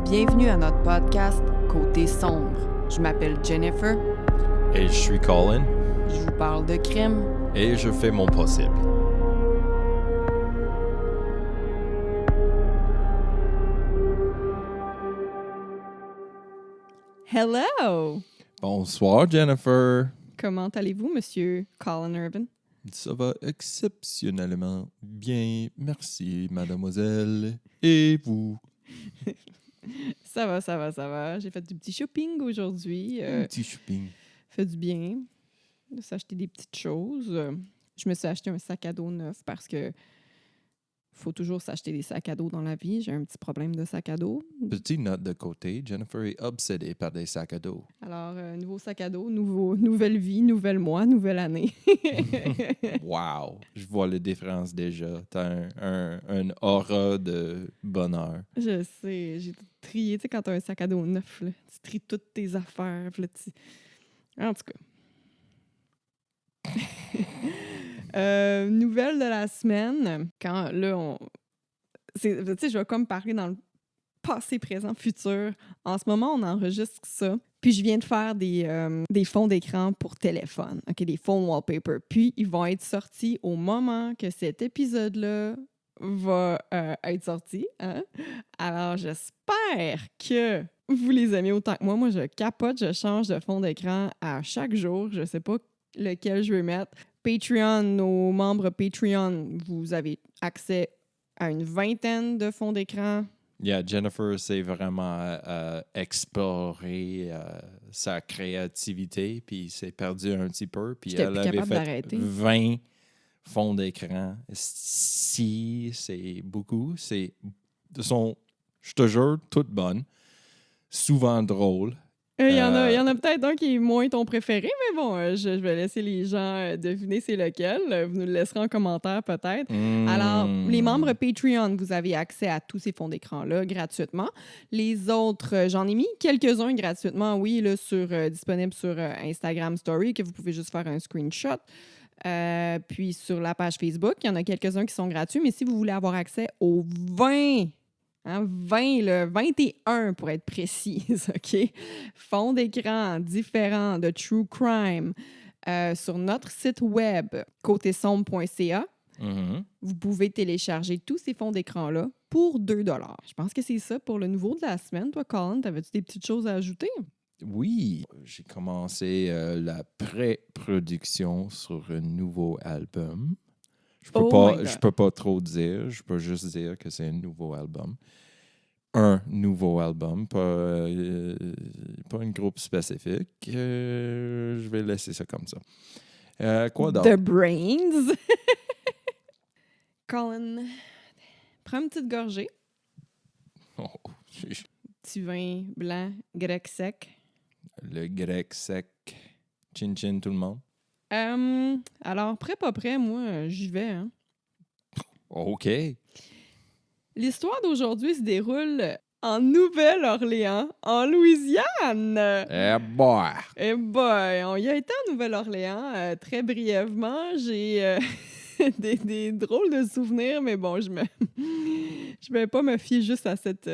Bienvenue à notre podcast Côté sombre. Je m'appelle Jennifer. Et je suis Colin. Je vous parle de crime. Et je fais mon possible. Hello! Bonsoir, Jennifer. Comment allez-vous, monsieur Colin Urban? Ça va exceptionnellement bien. Merci, mademoiselle. Et vous? Ça va. J'ai fait du petit shopping aujourd'hui. Un petit shopping. Fait du bien de s'acheter des petites choses. Je me suis acheté un sac à dos neuf parce que faut toujours s'acheter des sacs à dos dans la vie. J'ai un petit problème de sac à dos. Petite note de côté, Jennifer est obsédée par des sacs à dos. Alors, nouveau sac à dos, nouvelle vie, nouvel mois, nouvelle année. Wow! Je vois la différence déjà. T'as un aura de bonheur. Je sais, j'ai tout trié. Tu sais, quand t'as un sac à dos neuf, là, tu tries toutes tes affaires. Puis là, en tout cas. Nouvelle de la semaine. Quand, là, tu sais, je vais comme parler dans le passé, présent, futur. En ce moment, on enregistre ça. Puis je viens de faire des fonds d'écran pour téléphone, OK, des fonds wallpaper. Puis ils vont être sortis au moment que cet épisode-là va être sorti. Hein? Alors, j'espère que vous les aimez autant que moi. Moi, je capote, je change de fond d'écran à chaque jour. Je sais pas lequel je vais mettre. Patreon, nos membres Patreon, vous avez accès à une vingtaine de fonds d'écran. Yeah, Jennifer s'est vraiment explorer sa créativité, puis s'est perdue un petit peu. Puis J'étais elle plus avait capable fait d'arrêter. 20 fonds d'écran. Si, c'est beaucoup. Je te jure, toutes bonnes. Souvent drôles. Il y en a peut-être un qui est moins ton préféré, mais bon, je vais laisser les gens deviner c'est lequel. Vous nous le laisserez en commentaire peut-être. Alors, les membres Patreon, vous avez accès à tous ces fonds d'écran-là gratuitement. Les autres, j'en ai mis quelques-uns gratuitement, oui, là, disponibles sur Instagram Story, que vous pouvez juste faire un screenshot. Puis sur la page Facebook, il y en a quelques-uns qui sont gratuits, mais si vous voulez avoir accès aux 20... 21 pour être précise, OK? Fonds d'écran différents de True Crime sur notre site web, côtesombre.ca. Vous pouvez télécharger tous ces fonds d'écran-là pour 2 $. Je pense que c'est ça pour le nouveau de la semaine. Toi, Colin, t'avais-tu des petites choses à ajouter? Oui, j'ai commencé la pré-production sur un nouveau album. Je peux pas trop dire. Je peux juste dire que c'est un nouveau album. Un nouveau album, pas un groupe spécifique. Je vais laisser ça comme ça. Quoi d'autre? The Brains. Colin, prends une petite gorgée. Oh, Petit vin blanc, grec sec. le grec sec. Chin-chin tout le monde. Alors, prêt, pas prêt, moi, j'y vais. Hein. OK. L'histoire d'aujourd'hui se déroule en Nouvelle-Orléans, en Louisiane. Eh boy! Eh boy, on y a été en Nouvelle-Orléans très brièvement. J'ai des drôles de souvenirs, mais bon, je vais pas me fier juste à cette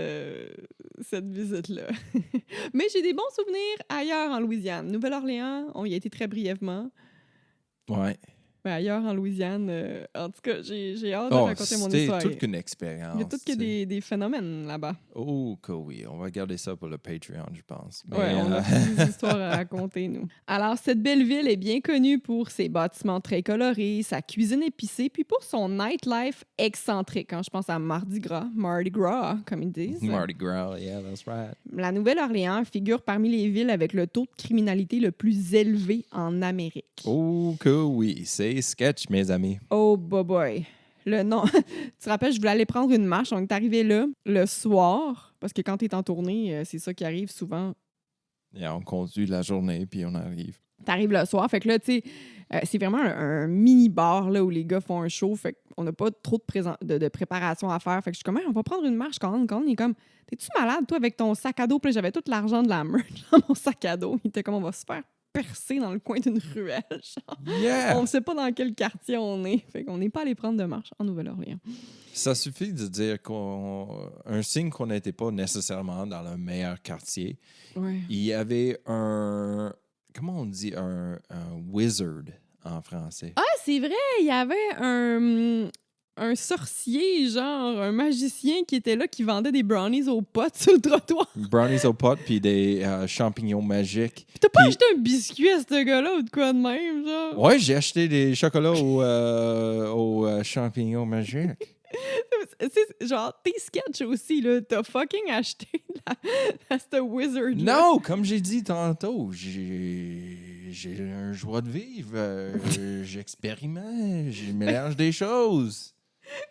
visite-là. Mais j'ai des bons souvenirs ailleurs en Louisiane. Nouvelle-Orléans, on y a été très brièvement. Ouais. Mais ailleurs en Louisiane, en tout cas, j'ai hâte de raconter mon histoire. C'est toute une expérience. Il y a tout que des phénomènes là-bas. Oh, que oui. On va garder ça pour le Patreon, je pense. Oui, on a des histoires à raconter, nous. Alors, cette belle ville est bien connue pour ses bâtiments très colorés, sa cuisine épicée, puis pour son nightlife excentrique. Quand je pense à Mardi Gras, comme ils disent. Mardi Gras, yeah, that's right. La Nouvelle-Orléans figure parmi les villes avec le taux de criminalité le plus élevé en Amérique. Oh, que oui. C'est sketch, mes amis. Oh, boy. Le nom. Tu te rappelles, je voulais aller prendre une marche. On est arrivé là le soir, parce que quand tu es en tournée, c'est ça qui arrive souvent. Et on conduit la journée, puis on arrive. Tu arrives le soir. Fait que là, tu sais, c'est vraiment un mini-bar là, où les gars font un show. Fait qu'on n'a pas trop de préparation à faire. Fait que je suis comme, hey, on va prendre une marche quand il est comme, t'es-tu malade, toi, avec ton sac à dos? Puis là, j'avais tout l'argent de la merch dans mon sac à dos. Il était comme, on va se faire percer dans le coin d'une ruelle. Genre. Yeah! On ne sait pas dans quel quartier on est. Fait qu'on n'est pas allé prendre de marche en Nouvelle-Orléans. Ça suffit de dire un signe qu'on n'était pas nécessairement dans le meilleur quartier. Ouais. Il y avait comment on dit, un wizard en français. Ah, c'est vrai, il y avait un sorcier, genre un magicien qui était là, qui vendait des brownies aux potes sur le trottoir. Brownies aux potes puis des champignons magiques. Puis t'as pas acheté un biscuit à ce gars-là ou de quoi de même, genre? Ouais, j'ai acheté des chocolats aux champignons magiques. C'est genre, tes sketchs aussi, là, t'as fucking acheté à ce wizard-là. Non, comme j'ai dit tantôt, j'ai un joie de vivre. J'expérimente, je mélange des choses.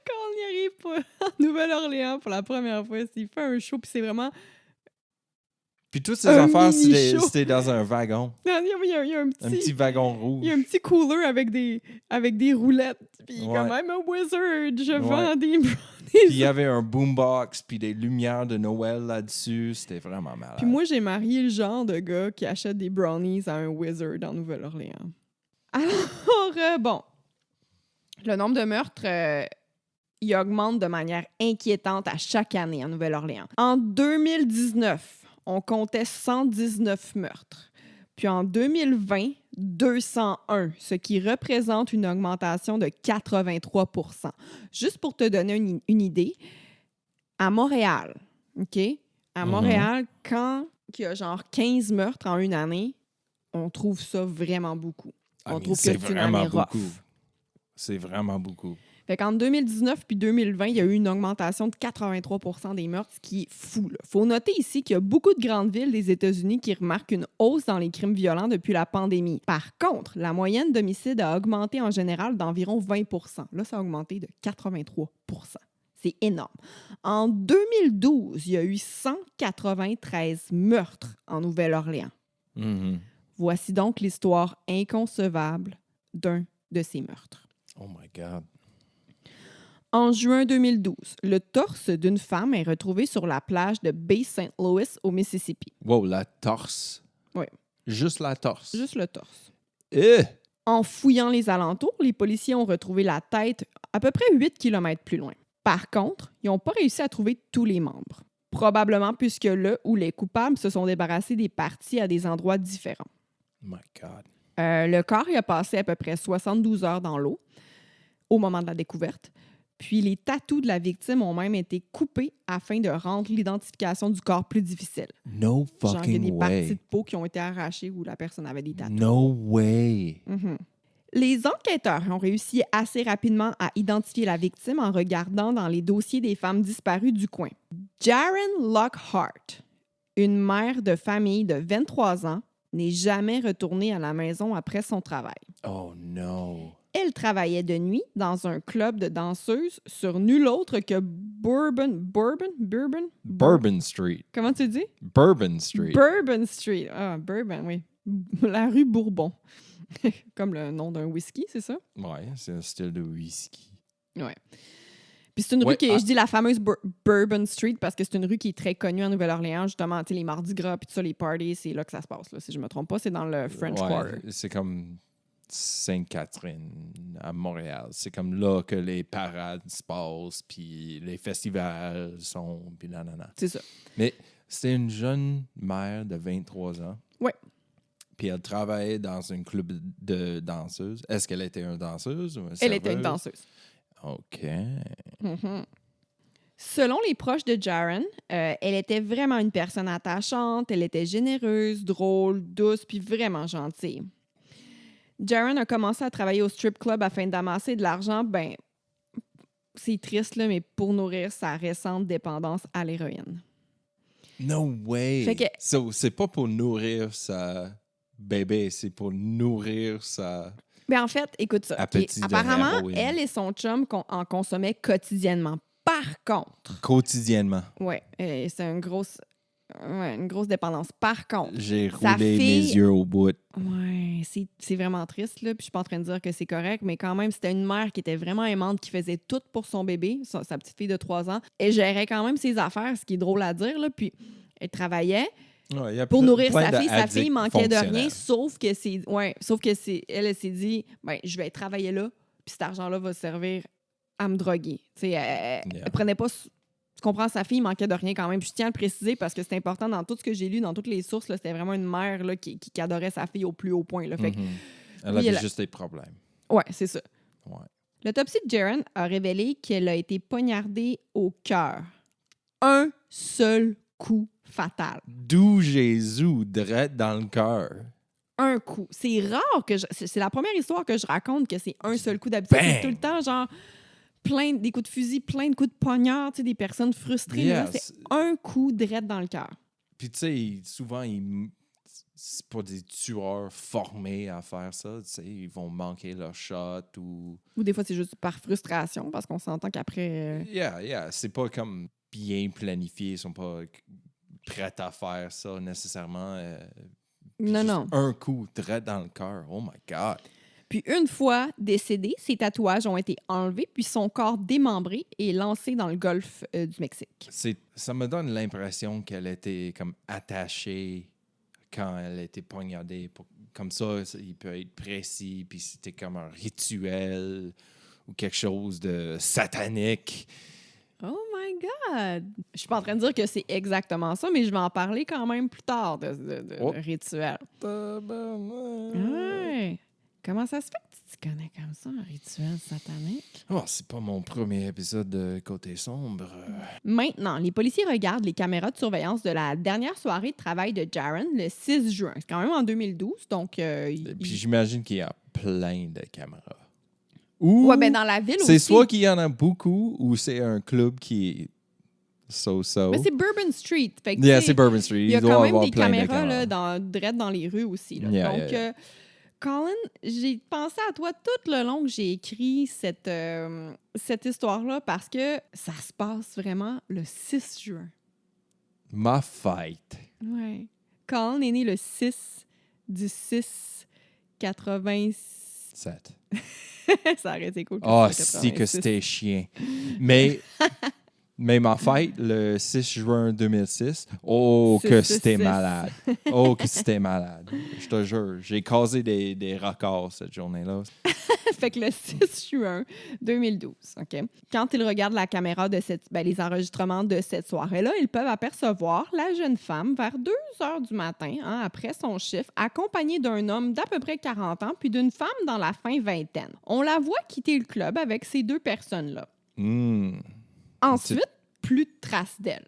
Quand on y arrive pas en Nouvelle-Orléans pour la première fois, il fait un show, puis c'est vraiment... Puis toutes ces Un affaires, mini-show. c'était dans un wagon. Non, il y a un Un petit wagon rouge. Il y a un petit cooler avec des roulettes. Puis Ouais. quand même un wizard, je Ouais. vends des Puis il brownies. y avait un boombox, puis des lumières de Noël là-dessus. C'était vraiment malade. Puis moi, j'ai marié le genre de gars qui achète des brownies à un wizard en Nouvelle-Orléans. Alors, bon, le nombre de meurtres, il augmente de manière inquiétante à chaque année en Nouvelle-Orléans. En 2019, on comptait 119 meurtres. Puis en 2020, 201, ce qui représente une augmentation de 83 %. Juste pour te donner une idée, à Montréal, OK? À Montréal, quand il y a genre 15 meurtres en une année, on trouve ça vraiment beaucoup. On trouve que c'est une année rough. C'est vraiment beaucoup. Fait qu'en 2019 puis 2020, il y a eu une augmentation de 83 % des meurtres, ce qui est fou. Il faut noter ici qu'il y a beaucoup de grandes villes des États-Unis qui remarquent une hausse dans les crimes violents depuis la pandémie. Par contre, la moyenne d'homicide a augmenté en général d'environ 20 %. Là, ça a augmenté de 83 %. C'est énorme. En 2012, il y a eu 193 meurtres en Nouvelle-Orléans. Mhm. Voici donc l'histoire inconcevable d'un de ces meurtres. Oh my God. En juin 2012, le torse d'une femme est retrouvé sur la plage de Bay St. Louis, au Mississippi. Wow, la torse. Oui. Juste la torse. Juste le torse. Eh! En fouillant les alentours, les policiers ont retrouvé la tête à peu près 8 km plus loin. Par contre, ils n'ont pas réussi à trouver tous les membres. Probablement puisque le ou les coupables se sont débarrassés des parties à des endroits différents. My God. Le corps y a passé à peu près 72 heures dans l'eau au moment de la découverte. Puis les tatous de la victime ont même été coupés afin de rendre l'identification du corps plus difficile. No Genre, il y a des fucking parties way. de peau qui ont été arrachées où la personne avait des tatous. No way. Mhm. Les enquêteurs ont réussi assez rapidement à identifier la victime en regardant dans les dossiers des femmes disparues du coin. Jaren Lockhart, une mère de famille de 23 ans, n'est jamais retournée à la maison après son travail. Oh no. Elle travaillait de nuit dans un club de danseuses sur nul autre que Bourbon Street. Comment tu dis? Bourbon Street. Bourbon Street. Ah, Bourbon, oui. La rue Bourbon. Comme le nom d'un whisky, c'est ça? Ouais, c'est un style de whisky. Ouais. Puis c'est une rue qui est, je dis la fameuse Bourbon Street parce que c'est une rue qui est très connue en Nouvelle-Orléans, justement, tu sais, les Mardis Gras puis tout ça, les parties, c'est là que ça se passe, là, si je me trompe pas, c'est dans le French Quarter. C'est comme Sainte-Catherine à Montréal. C'est comme là que les parades se passent, puis les festivals sont, puis nanana. C'est ça. Mais c'était une jeune mère de 23 ans. Ouais. Puis elle travaillait dans un club de danseuses. Est-ce qu'elle était une danseuse ou une Elle serveuse? était une danseuse. OK. Mm-hmm. Selon les proches de Jaren, elle était vraiment une personne attachante, elle était généreuse, drôle, douce, puis vraiment gentille. Jaren a commencé à travailler au strip club afin d'amasser de l'argent, ben, c'est triste, là, mais pour nourrir sa récente dépendance à l'héroïne. No way! Fait que- So, c'est pas pour nourrir sa bébé, c'est pour nourrir sa... Mais en fait, écoute ça. Appétit de Apparemment, héroïne. elle et son chum en consommaient quotidiennement. Par contre, Quotidiennement. ouais, c'est une grosse dépendance. Par contre, J'ai Sa roulé fille- mes yeux au bout. ouais, c'est vraiment triste, là. Puis je suis pas en train de dire que c'est correct, mais quand même, c'était une mère qui était vraiment aimante, qui faisait tout pour son bébé, sa petite fille de 3 ans. Elle gérait quand même ses affaires, ce qui est drôle à dire, là. Puis elle travaillait, Ouais, pour nourrir sa fille. Sa fille manquait de rien, sauf que elle s'est dit, ben, je vais travailler là, puis cet argent-là va servir à me droguer. Elle prenait pas... Tu comprends, sa fille manquait de rien quand même. Puis je tiens à le préciser parce que c'est important dans tout ce que j'ai lu, dans toutes les sources. Là, c'était vraiment une mère là, qui adorait sa fille au plus haut point. Là. Fait que, elle avait juste des problèmes. Ouais, c'est ça. Ouais. L'autopsie de Jaren a révélé qu'elle a été poignardée au cœur. Un seul coup fatal. D'où Jésus, direct dans le cœur. Un coup. C'est rare que c'est la première histoire que je raconte que c'est un seul coup. D'habitude, c'est tout le temps genre des coups de fusil, plein de coups de poignard, tu sais, des personnes frustrées. Yes. Mais là, c'est un coup direct dans le cœur. Puis tu sais, souvent, c'est pas des tueurs formés à faire ça. Tu sais, ils vont manquer leur shot ou... Ou des fois, c'est juste par frustration parce qu'on s'entend qu'après... Yeah. C'est pas comme bien planifié. Ils sont pas prêts à faire ça nécessairement. Non. Un coup, direct dans le cœur. Oh my God. Puis une fois décédé, ses tatouages ont été enlevés puis son corps démembré et lancé dans le golfe du Mexique. Ça me donne l'impression qu'elle était comme attachée quand elle était poignardée. Comme ça, il peut être précis, puis c'était comme un rituel ou quelque chose de satanique. Oh my God! Je suis pas en train de dire que c'est exactement ça, mais je vais en parler quand même plus tard de rituel. Ouais. Comment ça se fait que tu te connais comme ça, un rituel satanique? Oh, c'est pas mon premier épisode de Côté sombre. Maintenant, les policiers regardent les caméras de surveillance de la dernière soirée de travail de Jaren le 6 juin. C'est quand même en 2012, donc... Puis j'imagine qu'il y a plein de caméras. Ou ouais, ben dans la ville aussi. C'est soit qu'il y en a beaucoup ou c'est un club qui est so-so. Mais c'est Bourbon Street. Fait que, c'est Bourbon Street. Il y a quand même des caméras là, direct dans les rues aussi. Là. Donc, Colin, j'ai pensé à toi tout le long que j'ai écrit cette histoire-là parce que ça se passe vraiment le 6 juin. Ma fête. Ouais. Colin est né le 6 du 6 87. Ça aurait été cool. Ah, c'est que c'était chiant. Mais ma fête, le 6 juin 2006, que c'était malade. Oh, que c'était malade. Je te jure, j'ai causé des records cette journée-là. Fait que le 6 juin 2012, OK? Quand ils regardent la caméra de les enregistrements de cette soirée-là, ils peuvent apercevoir la jeune femme vers 2 heures du matin, après son chiffre, accompagnée d'un homme d'à peu près 40 ans puis d'une femme dans la fin vingtaine. On la voit quitter le club avec ces deux personnes-là. Ensuite, plus de traces d'elle.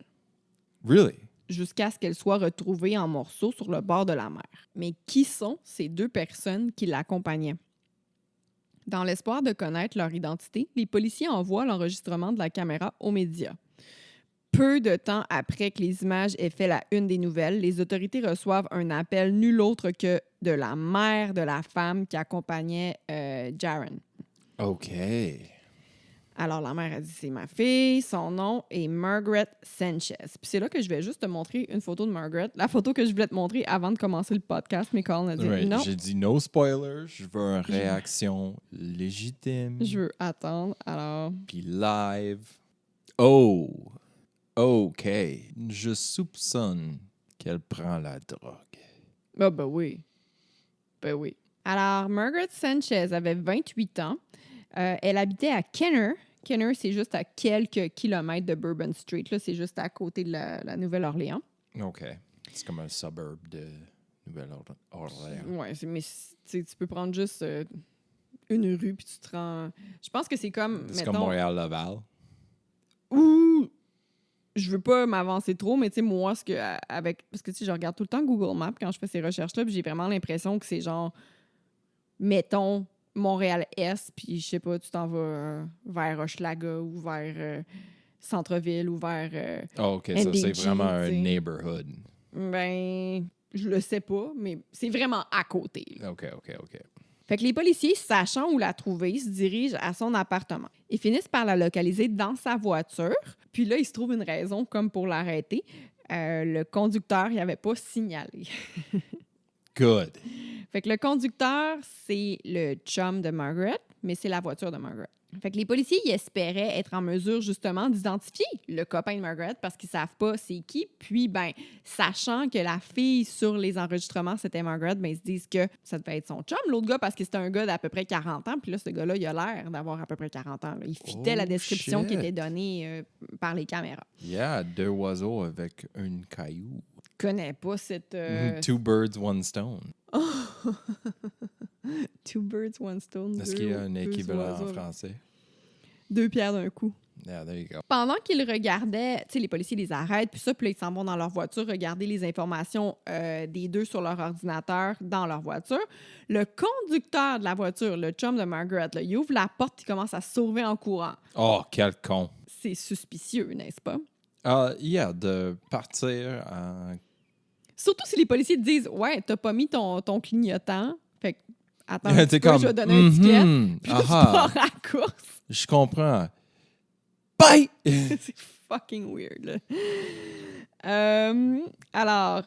Really? Jusqu'à ce qu'elle soit retrouvée en morceaux sur le bord de la mer. Mais qui sont ces deux personnes qui l'accompagnaient? Dans l'espoir de connaître leur identité, les policiers envoient l'enregistrement de la caméra aux médias. Peu de temps après que les images aient fait la une des nouvelles, les autorités reçoivent un appel nul autre que de la mère de la femme qui accompagnait Jaren. OK. Alors, la mère a dit, c'est ma fille, son nom est Margaret Sanchez. Puis c'est là que je vais juste te montrer une photo de Margaret. La photo que je voulais te montrer avant de commencer le podcast, mais Colin a dit non. J'ai dit no spoilers, je veux une réaction légitime. Je veux attendre, alors... Puis live. Oh, OK. Je soupçonne qu'elle prend la drogue. Ah, ben oui. Ben oui. Alors, Margaret Sanchez avait 28 ans. Elle habitait à Kenner. Kenner, c'est juste à quelques kilomètres de Bourbon Street. Là, c'est juste à côté de la Nouvelle-Orléans. OK. C'est comme un suburb de Nouvelle-Orléans. Oui, mais tu peux prendre juste une rue puis tu te rends... Je pense que c'est comme, C'est comme Montréal-Laval. Ouh! Je veux pas m'avancer trop, mais tu sais, moi, parce que je regarde tout le temps Google Maps quand je fais ces recherches-là, puis j'ai vraiment l'impression que c'est genre, mettons, Montréal-Est, puis je sais pas, tu t'en vas vers Hochelaga ou vers Centre-Ville ou vers OK, NDG, ça, c'est vraiment un neighborhood. Ben, je le sais pas, mais c'est vraiment à côté. Là. OK. Fait que les policiers, sachant où la trouver, se dirigent à son appartement. Ils finissent par la localiser dans sa voiture. Puis là, il se trouve une raison comme pour l'arrêter. Le conducteur n'y avait pas signalé. Good. Fait que le conducteur, c'est le chum de Margaret, mais c'est la voiture de Margaret. Fait que les policiers ils espéraient être en mesure justement d'identifier le copain de Margaret parce qu'ils savent pas c'est qui. Puis, ben, sachant que la fille sur les enregistrements, c'était Margaret, ben, ils se disent que ça devait être son chum, l'autre gars, parce que c'était un gars d'à peu près 40 ans. Puis là, ce gars-là, il a l'air d'avoir à peu près 40 ans. Là. Il fitait la description qui était donnée par les caméras. Yeah, 2 oiseaux avec un caillou. Je connais pas cette... 2 birds, 1 stone. Two birds, one stone. Est-ce qu'il y a un équivalent en français? 2 pierres d'un coup. Yeah, there you go. Pendant qu'ils regardaient, tu sais, les policiers les arrêtent, puis ça, puis là, ils s'en vont dans leur voiture regarder les informations des deux sur leur ordinateur dans leur voiture. Le conducteur de la voiture, le chum de Margaret, là, il ouvre la porte, il commence à se sauver en courant. Oh, quel con. C'est suspicieux, n'est-ce pas? Yeah, de partir en... Surtout si les policiers te disent « Ouais, t'as pas mis ton clignotant. » Fait que, attends un petit peu, comme, je vais donner un ticket. Puis là, tu pars à la course. Je comprends. Bye! C'est fucking weird, là. Alors,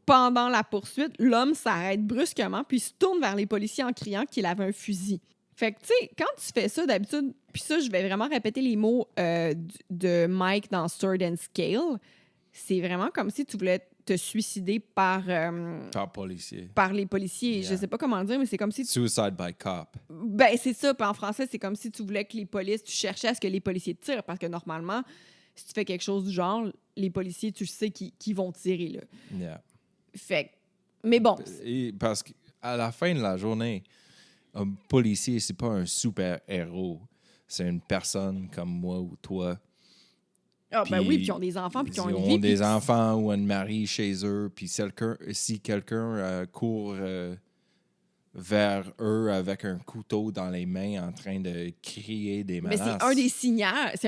pendant la poursuite, l'homme s'arrête brusquement puis se tourne vers les policiers en criant qu'il avait un fusil. Fait que, tu sais, quand tu fais ça, d'habitude, puis ça, je vais vraiment répéter les mots de Mike dans Sword and Scale, c'est vraiment comme si tu voulais te suicider par les policiers. Yeah. Je sais pas comment le dire, mais c'est comme si... Suicide by cop. Ben, c'est ça. Puis en français, c'est comme si tu voulais que les policiers... Tu cherchais à ce que les policiers te tirent. Parce que normalement, si tu fais quelque chose du genre, les policiers, tu sais qu'ils vont tirer, là. Yeah. Fait que... Mais bon... Et parce qu'à la fin de la journée, un policier, c'est pas un super-héros. C'est une personne comme moi ou toi. Ah, ben oui, puis ils ont des enfants, puis ils ont une vie. Ils ont des enfants ou un mari chez eux, puis si quelqu'un court vers eux avec un couteau dans les mains en train de crier des menaces... Mais c'est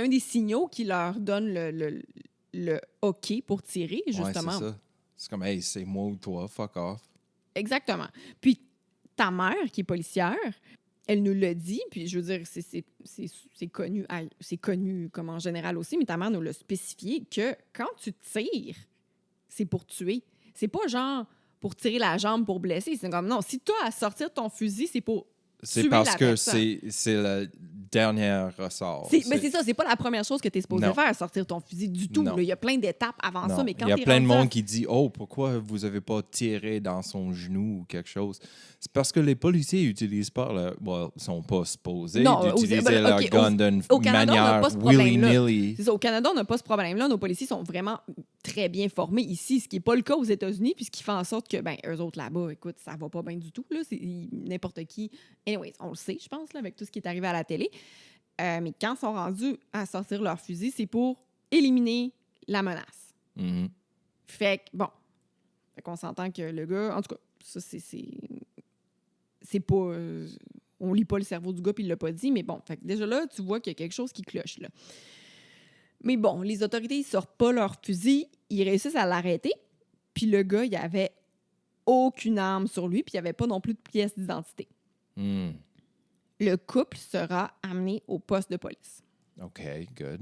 un des signaux qui leur donne le OK pour tirer, justement. Ouais, c'est ça. C'est comme, hey, c'est moi ou toi, fuck off. Exactement. Puis ta mère, qui est policière... Elle nous l'a dit, puis je veux dire, c'est connu comme en général aussi, mais ta mère nous l'a spécifié que quand tu tires, c'est pour tuer. C'est pas genre pour tirer la jambe pour blesser. C'est comme non, si tu as à sortir ton fusil, c'est pour tuer la personne. C'est parce que c'est le dernier ressort. Mais c'est ça, c'est pas la première chose que tu es supposé faire, sortir ton fusil du tout. Il y a plein d'étapes avant ça, mais quand il y a plein de monde qui dit « Oh, pourquoi vous avez pas tiré dans son genou ou quelque chose? » C'est parce que les policiers utilisent pas sont pas supposés d'utiliser leur gun d'une manière willy-nilly. C'est ça, au Canada, on n'a pas ce problème-là. Nos policiers sont vraiment très bien formés ici, ce qui n'est pas le cas aux États-Unis, puis ce qui fait en sorte que, ben, eux autres là-bas, écoute, ça va pas bien du tout. Là. C'est n'importe qui. Anyways, on le sait, je pense, là, avec tout ce qui est arrivé à la télé. Mais quand ils sont rendus à sortir leur fusil, c'est pour éliminer la menace. Mm-hmm. Fait que, bon, fait qu'on s'entend que le gars, en tout cas, ça, c'est pas... on lit pas le cerveau du gars puis il l'a pas dit, mais bon, fait que déjà là, tu vois qu'il y a quelque chose qui cloche, là. Mais bon, les autorités, ils sortent pas leur fusil, ils réussissent à l'arrêter, puis le gars, il avait aucune arme sur lui, puis il n'y avait pas non plus de pièce d'identité. Mm. Le couple sera amené au poste de police. OK, good.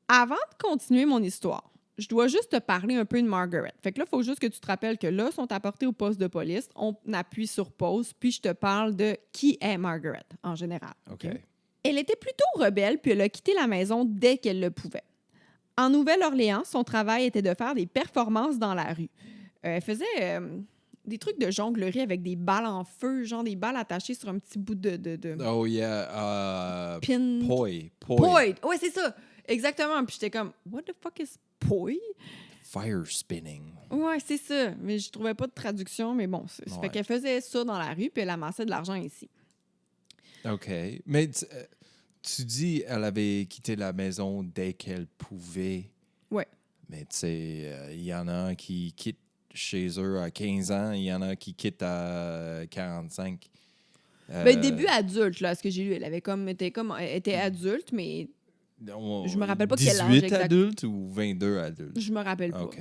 Avant de continuer mon histoire, je dois juste te parler un peu de Margaret. Fait que là, il faut juste que tu te rappelles que là, ils sont apportés au poste de police. On appuie sur pause, puis je te parle de qui est Margaret, en général. OK. Elle était plutôt rebelle, puis elle a quitté la maison dès qu'elle le pouvait. En Nouvelle-Orléans, son travail était de faire des performances dans la rue. Elle faisait des trucs de jonglerie avec des balles en feu, genre des balles attachées sur un petit bout de... Oh yeah, pin... Poi. Ouais, c'est ça. Exactement. Puis j'étais comme, what the fuck is poi? Fire spinning. Ouais, c'est ça. Mais je trouvais pas de traduction, mais bon. Ça fait qu'elle faisait ça dans la rue, puis elle amassait de l'argent ici. OK. Mais tu dis elle avait quitté la maison dès qu'elle pouvait. Ouais. Mais tu sais, il y en a qui quittent chez eux à 15 ans, il y en a qui quittent à 45. Début adulte, là, ce que j'ai lu. Elle avait était adulte, mais je me rappelle pas quel âge 18 adultes ou 22 adultes? Je me rappelle pas. OK.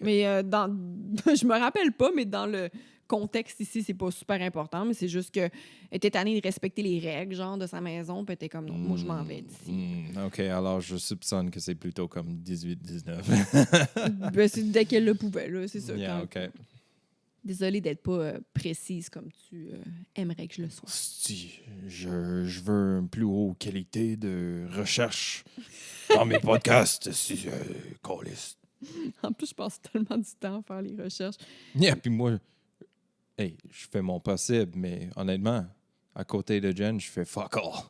Mais je me rappelle pas, mais dans le contexte ici, c'est pas super important, mais c'est juste qu'elle était tannée de respecter les règles, genre, de sa maison, puis elle était comme, non, moi, je m'en vais d'ici. OK, alors je soupçonne que c'est plutôt comme 18-19. C'est dès qu'elle le pouvait, là, c'est ça. Yeah, OK. Désolée d'être pas précise comme tu aimerais que je le sois. Si, je veux une plus haute qualité de recherche dans mes podcasts. Si, câlisse. En plus, je passe tellement du temps à faire les recherches. Yeah, puis moi, hey, je fais mon possible, mais honnêtement, à côté de Jen, je fais fuck all.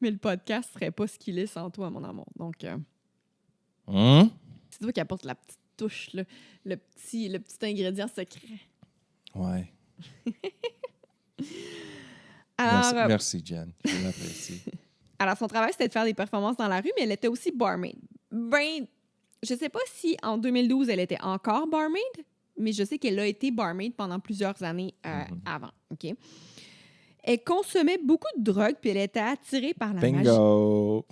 Mais le podcast serait pas ce qu'il est sans toi, mon amour. Donc, c'est toi qui apporte la petite touche, là, le petit ingrédient secret. Ouais. Alors, merci, Jen. Je l'apprécie. Alors, son travail, c'était de faire des performances dans la rue, mais elle était aussi barmaid. Ben, je sais pas si en 2012, elle était encore barmaid, mais je sais qu'elle a été barmaid pendant plusieurs années avant. OK? Elle consommait beaucoup de drogue, puis elle était attirée par la magie. Bingo!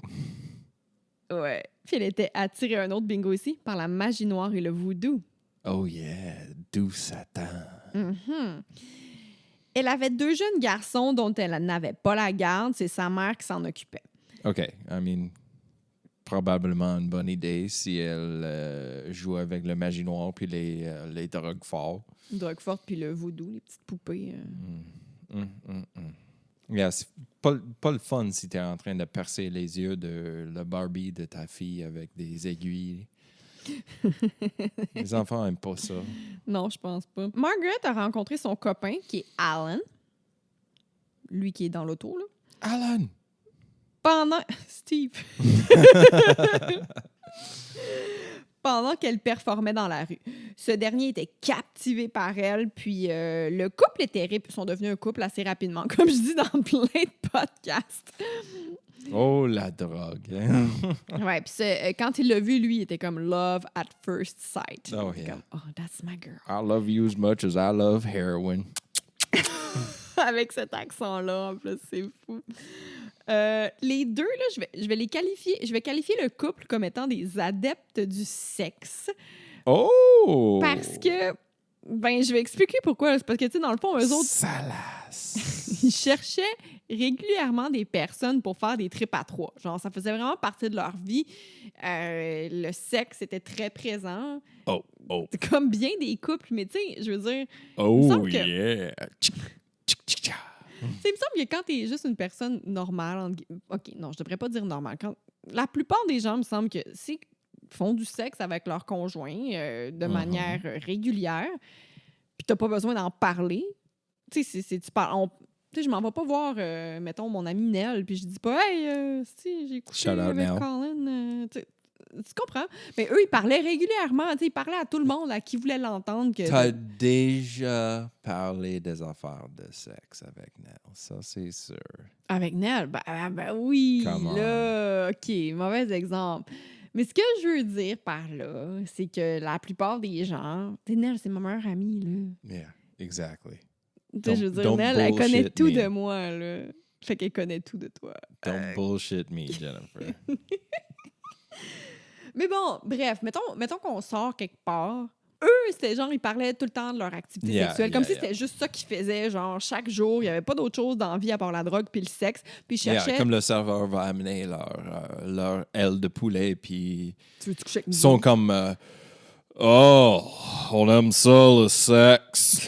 Ouais. Puis elle était attirée, un autre bingo ici, par la magie noire et le voodoo. Oh yeah, doux Satan. Mm-hmm. Elle avait 2 jeunes garçons dont elle n'avait pas la garde. C'est sa mère qui s'en occupait. OK, I mean, probablement une bonne idée si elle joue avec le magie noire puis les drogues fortes. Drogue forte puis le voodoo, les petites poupées. Yeah, c'est pas le fun si tu es en train de percer les yeux de la Barbie de ta fille avec des aiguilles. Les enfants n'aiment pas ça. Non, je pense pas. Margaret a rencontré son copain, qui est Alan. Lui qui est dans l'auto, là. Alan! Steve! Pendant qu'elle performait dans la rue. Ce dernier était captivé par elle, puis le couple sont devenus un couple assez rapidement, comme je dis dans plein de podcasts. Oh, la drogue! Hein? Ouais, puis quand il l'a vu, lui, il était comme love at first sight. Oh, yeah. Comme, oh, that's my girl. I love you as much as I love heroin. Avec cet accent-là, en plus, c'est fou. Les deux, là, je vais qualifier le couple comme étant des adeptes du sexe. Oh! Parce que, je vais expliquer pourquoi. C'est parce que, tu sais, dans le fond, eux autres, Salace! ils cherchaient régulièrement des personnes pour faire des trips à 3. Genre, ça faisait vraiment partie de leur vie. Le sexe était très présent. Oh! C'est comme bien des couples, mais tu sais, je veux dire... Oh, yeah! Il me semble que quand t'es juste une personne normale... OK, non, je devrais pas dire normale. La plupart des gens, me semble que s'ils font du sexe avec leur conjoint de manière régulière, puis t'as pas besoin d'en parler, tu sais, tu parles... Tu sais, je m'en vais pas voir, mettons, mon ami Nell, puis je dis pas « Hey, si, j'ai couché avec Colin. Tu comprends? Mais eux, ils parlaient régulièrement. Ils parlaient à tout le monde, à qui voulait l'entendre. T'as déjà parlé des affaires de sexe avec Nell, ça, c'est sûr. Avec Nell? Ben oui, là, OK, mauvais exemple. Mais ce que je veux dire par là, c'est que la plupart des gens... Tu sais, Nell, c'est ma meilleure amie, là. Yeah, exactly. Tu sais, je veux dire, Nell, elle connaît tout de moi, là. Fait qu'elle connaît tout de toi. Don't bullshit me, Jennifer. Mais bon, bref, mettons qu'on sort quelque part. Eux, c'était genre, ils parlaient tout le temps de leur activité sexuelle, comme si c'était juste ça qu'ils faisaient, genre, chaque jour. Il n'y avait pas d'autre chose dans la vie à part la drogue puis le sexe. Puis ils cherchaient... comme le serveur va amener leur aile de poulet, puis tu veux-tu coucher avec nous? Ils sont comme... oh, on aime ça, le sexe.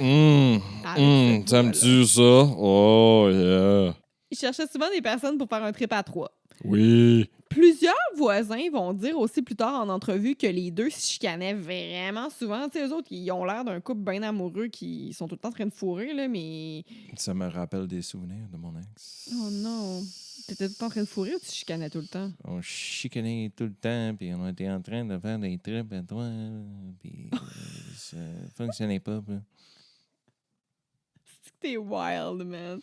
T'aimes-tu ça? Oh, yeah. Ils cherchaient souvent des personnes pour faire un trip à 3. Oui. Plusieurs voisins vont dire aussi plus tard en entrevue que les deux se chicanaient vraiment souvent. Tu sais, eux autres, ils ont l'air d'un couple bien amoureux qui sont tout le temps en train de fourrer, là, mais... Ça me rappelle des souvenirs de mon ex. Oh non. T'étais tout le temps en train de fourrer ou tu chicanais tout le temps? On chicanait tout le temps, puis on était en train de faire des trips à toi, puis ça fonctionnait pas. Puis... T'es wild, man.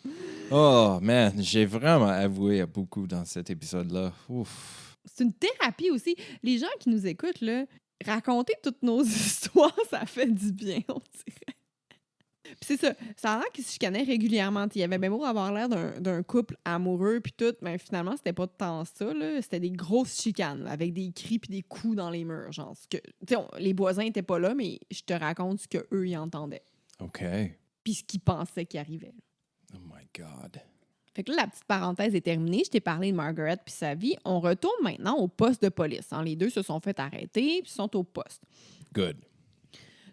Oh, man, j'ai vraiment avoué à beaucoup dans cet épisode-là. Ouf. C'est une thérapie aussi. Les gens qui nous écoutent, là, raconter toutes nos histoires, ça fait du bien, on dirait. Puis c'est ça. Ça a l'air qu'ils se chicanaient régulièrement. Il y avait bien beau avoir l'air d'un couple amoureux puis tout, mais finalement, c'était pas tant ça, là. C'était des grosses chicanes, là, avec des cris puis des coups dans les murs. Genre, les voisins étaient pas là, mais je te raconte ce qu'eux, ils entendaient. OK. Puis ce qu'ils pensaient qui arrivait. Oh my God. Fait que là, la petite parenthèse est terminée. Je t'ai parlé de Margaret puis sa vie. On retourne maintenant au poste de police. Les deux se sont fait arrêter puis sont au poste. Good.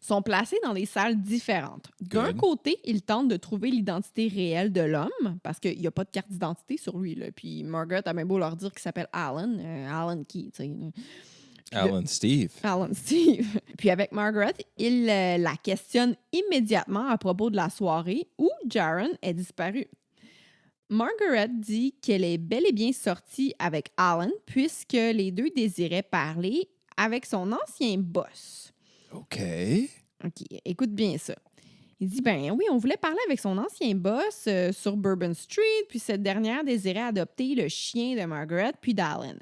sont placés dans des salles différentes. D'un Good. côté, ils tentent de trouver l'identité réelle de l'homme, parce qu'il n'y a pas de carte d'identité sur lui. Là. Puis Margaret a bien beau leur dire qu'il s'appelle Alan. Alan qui, tu sais. Alan Steve. Alan Steve. Puis avec Margaret, il la questionne immédiatement à propos de la soirée où Jaron est disparu. Margaret dit qu'elle est bel et bien sortie avec Alan puisque les deux désiraient parler avec son ancien boss. OK. OK, écoute bien ça. Il dit, ben oui, on voulait parler avec son ancien boss sur Bourbon Street, puis cette dernière désirait adopter le chien de Margaret puis d'Alan.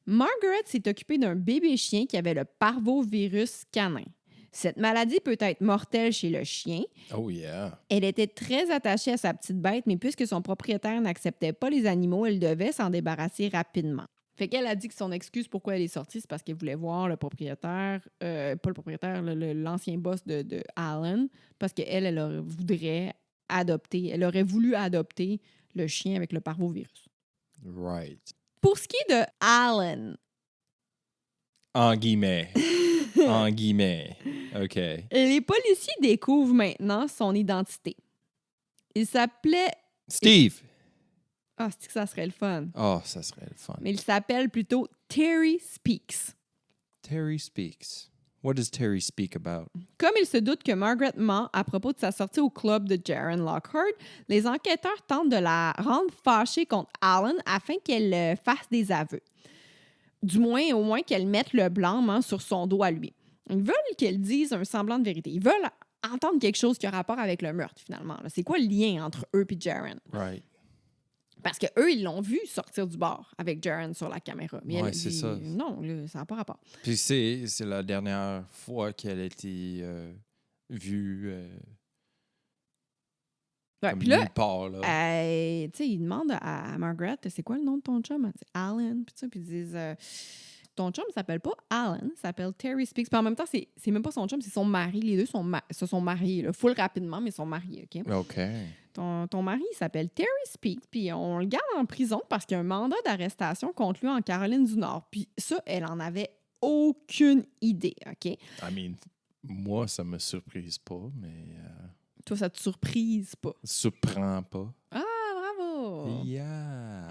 Margaret s'est occupée d'un bébé chien qui avait le parvovirus canin. Cette maladie peut être mortelle chez le chien. Oh yeah. Elle était très attachée à sa petite bête, mais puisque son propriétaire n'acceptait pas les animaux, elle devait s'en débarrasser rapidement. Fait qu'elle a dit que son excuse pourquoi elle est sortie, c'est parce qu'elle voulait voir le propriétaire, pas le propriétaire, l'ancien boss de Alan, parce qu'elle aurait voulu adopter le chien avec le parvovirus. Right. Pour ce qui est de Alan, En guillemets. En guillemets. OK. les policiers découvrent maintenant son identité. Il s'appelait... Steve. Ah, c'est que ça serait le fun. Oh, ça serait le fun. Mais il s'appelle plutôt Terry Speaks. Terry speaks. What does Terry speak about? Comme il se doute que Margaret ment à propos de sa sortie au club de Jaron Lockhart, les enquêteurs tentent de la rendre fâchée contre Alan afin qu'elle fasse des aveux. Du moins, au moins qu'elle mette le blâme sur son dos à lui. Ils veulent qu'elle dise un semblant de vérité. Ils veulent entendre quelque chose qui a rapport avec le meurtre, finalement. C'est quoi le lien entre eux et Jaron? Right. Parce qu'eux, ils l'ont vu sortir du bar avec Jaron sur la caméra. Mais Ouais, elle c'est dit, ça. non, là, ça n'a pas rapport. Puis c'est la dernière fois qu'elle a été vue Ouais, comme puis là, nulle part, là. tu sais, ils demandent à Margaret, c'est quoi le nom de ton chum? Elle dit Alan, puis ça, puis ils disent, ton chum s'appelle pas Alan, il s'appelle Terry Speaks. Puis en même temps, c'est même pas son chum, c'est son mari. Les deux se sont mariés, là, full rapidement, mais ils sont mariés, OK? OK. Ton mari, il s'appelle Terry Speaks, puis on le garde en prison parce qu'il y a un mandat d'arrestation contre lui en Caroline du Nord. Puis ça, elle en avait aucune idée, OK? I mean, moi, ça me surprise pas, mais... Toi, ça te surprise pas. surprend pas. Ah, bravo! Yeah!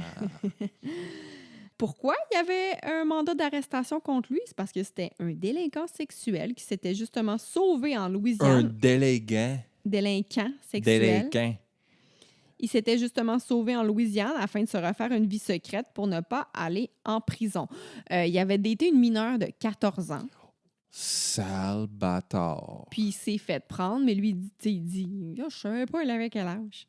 Pourquoi il y avait un mandat d'arrestation contre lui? C'est parce que c'était un délinquant sexuel qui s'était justement sauvé en Un Louisiane. délinquant Sexuel. délinquant. Il s'était justement sauvé en Louisiane afin de se refaire une vie secrète pour ne pas aller en prison. Il avait daté une mineure de 14 ans. Sale bâtard. Puis il s'est fait prendre, mais lui, il dit « Je savais pas, il avait quel âge. »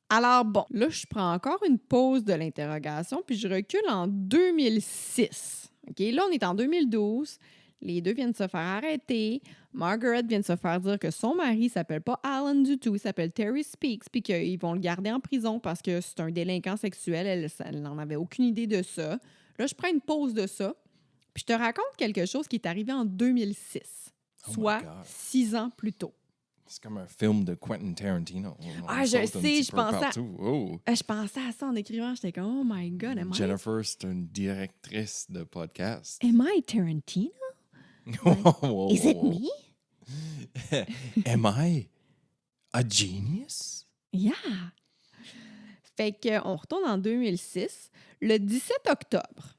Alors bon, là, je prends encore une pause de l'interrogation, puis je recule en 2006. OK, là, on est en 2012. Les deux viennent de se faire arrêter. Margaret vient de se faire dire que son mari ne s'appelle pas Alan du tout, il s'appelle Terry Speaks, puis qu'ils vont le garder en prison parce que c'est un délinquant sexuel. Elle n'en avait aucune idée de ça. Là, je prends une pause de ça, puis je te raconte quelque chose qui est arrivé en 2006, soit 6 ans plus tôt. C'est comme un film de Quentin Tarantino. Ah, je sais, je pensais... Oh. Je pensais à ça en écrivant. J'étais comme, oh my God, Jennifer, c'est une directrice de podcast. Am I Tarantino? Whoa. Is it me? Am I a genius? Yeah! Fait qu'on retourne en 2006. Le 17 octobre,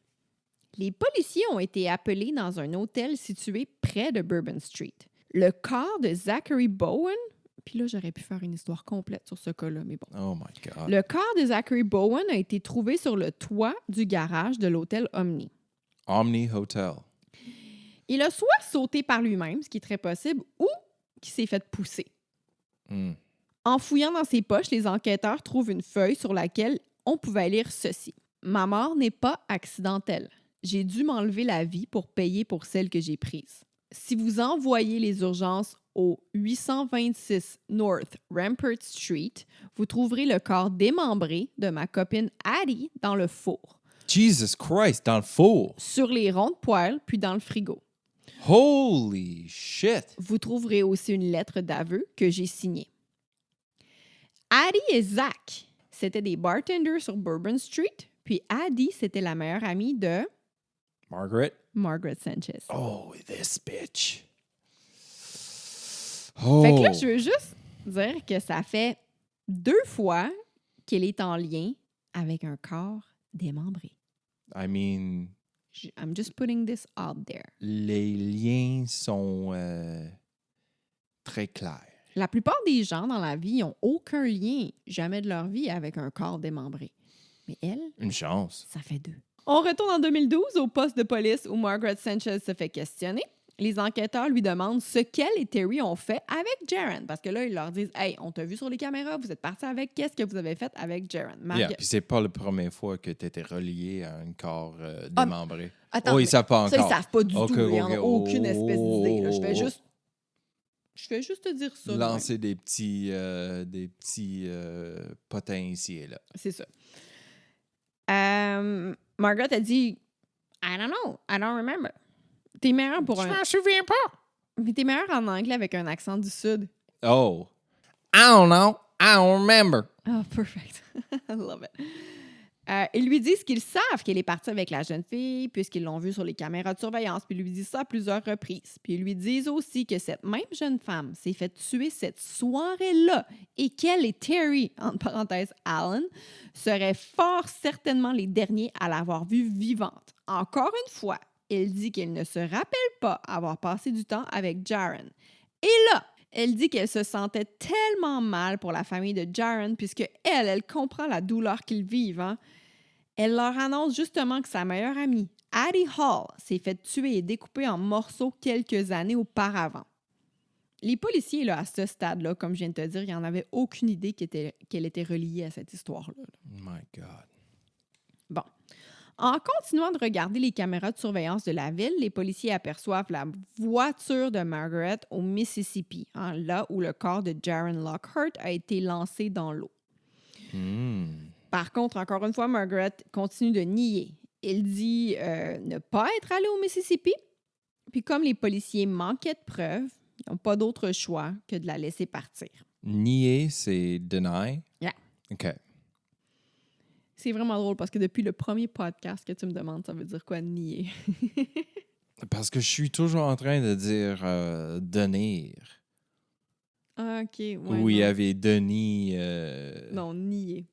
les policiers ont été appelés dans un hôtel situé près de Bourbon Street. Le corps de Zachary Bowen, puis là, j'aurais pu faire une histoire complète sur ce cas-là, mais bon. Oh my God. Le corps de Zachary Bowen a été trouvé sur le toit du garage de l'hôtel Omni. Omni Hotel. Il a soit sauté par lui-même, ce qui est très possible, ou qu'il s'est fait pousser. Mm. En fouillant dans ses poches, les enquêteurs trouvent une feuille sur laquelle on pouvait lire ceci. « Ma mort n'est pas accidentelle. J'ai dû m'enlever la vie pour payer pour celle que j'ai prise. Si vous envoyez les urgences au 826 North Rampart Street, vous trouverez le corps démembré de ma copine Addie dans le four. Jesus Christ, dans le four. Sur les ronds de poêle, puis dans le frigo. Holy shit. Vous trouverez aussi une lettre d'aveu que j'ai signée. Addie et Zach, c'était des bartenders sur Bourbon Street, puis Addie, c'était la meilleure amie de Margaret Sanchez. Oh, this bitch. Oh! Fait que là, je veux juste dire que ça fait 2 fois qu'elle est en lien avec un corps démembré. I mean, I'm just putting this out there. les liens sont très clairs. La plupart des gens dans la vie n'ont aucun lien, jamais de leur vie, avec un corps démembré. Mais elle, Une chance. ça fait 2. On retourne en 2012 au poste de police où Margaret Sanchez se fait questionner. Les enquêteurs lui demandent ce qu'elle et Terry ont fait avec Jaren. Parce que là, ils leur disent « Hey, on t'a vu sur les caméras, vous êtes partis avec, qu'est-ce que vous avez fait avec Jaren? » Puis c'est pas la première fois que tu étais relié à un corps démembré. Attends, ils savent pas encore. Ça, ils savent pas du Ok, tout. Ils n'en ok. ont aucune espèce d'idée. Là. Je fais juste te dire ça. Lancer des petits potins ici et là. C'est ça. Margaret a dit « I don't know, I don't remember. » T'es meilleur pour Je m'en souviens pas. Mais t'es meilleur en anglais avec un accent du Sud. Oh. I don't know. I don't remember. Oh, perfect. I love it. Ils lui disent qu'ils savent qu'elle est partie avec la jeune fille puisqu'ils l'ont vue sur les caméras de surveillance, puis ils lui disent ça à plusieurs reprises. Puis ils lui disent aussi que cette même jeune femme s'est fait tuer cette soirée-là et qu'elle et Terry, entre parenthèses Alan, seraient fort certainement les derniers à l'avoir vue vivante. Encore une fois, elle dit qu'elle ne se rappelle pas avoir passé du temps avec Jaren. Et là, elle dit qu'elle se sentait tellement mal pour la famille de Jaren puisque elle comprend la douleur qu'ils vivent. Hein? Elle leur annonce justement que sa meilleure amie, Addie Hall, s'est fait tuer et découper en morceaux quelques années auparavant. Les policiers, là, à ce stade-là, comme je viens de te dire, ils n'en avaient aucune idée qu'elle était reliée à cette histoire-là. My God. Bon. En continuant de regarder les caméras de surveillance de la ville, les policiers aperçoivent la voiture de Margaret au Mississippi, hein, là où le corps de Jaren Lockhart a été lancé dans l'eau. Par contre, encore une fois, Margaret continue de nier. Elle dit ne pas être allée au Mississippi. Puis comme les policiers manquaient de preuves, ils n'ont pas d'autre choix que de la laisser partir. Nier, c'est deny? Yeah. OK. C'est vraiment drôle parce que depuis le premier podcast que tu me demandes, ça veut dire quoi nier? Parce que je suis toujours en train de dire donner. Ah, OK. Ouais, Où il y avait Denis. Non, nier.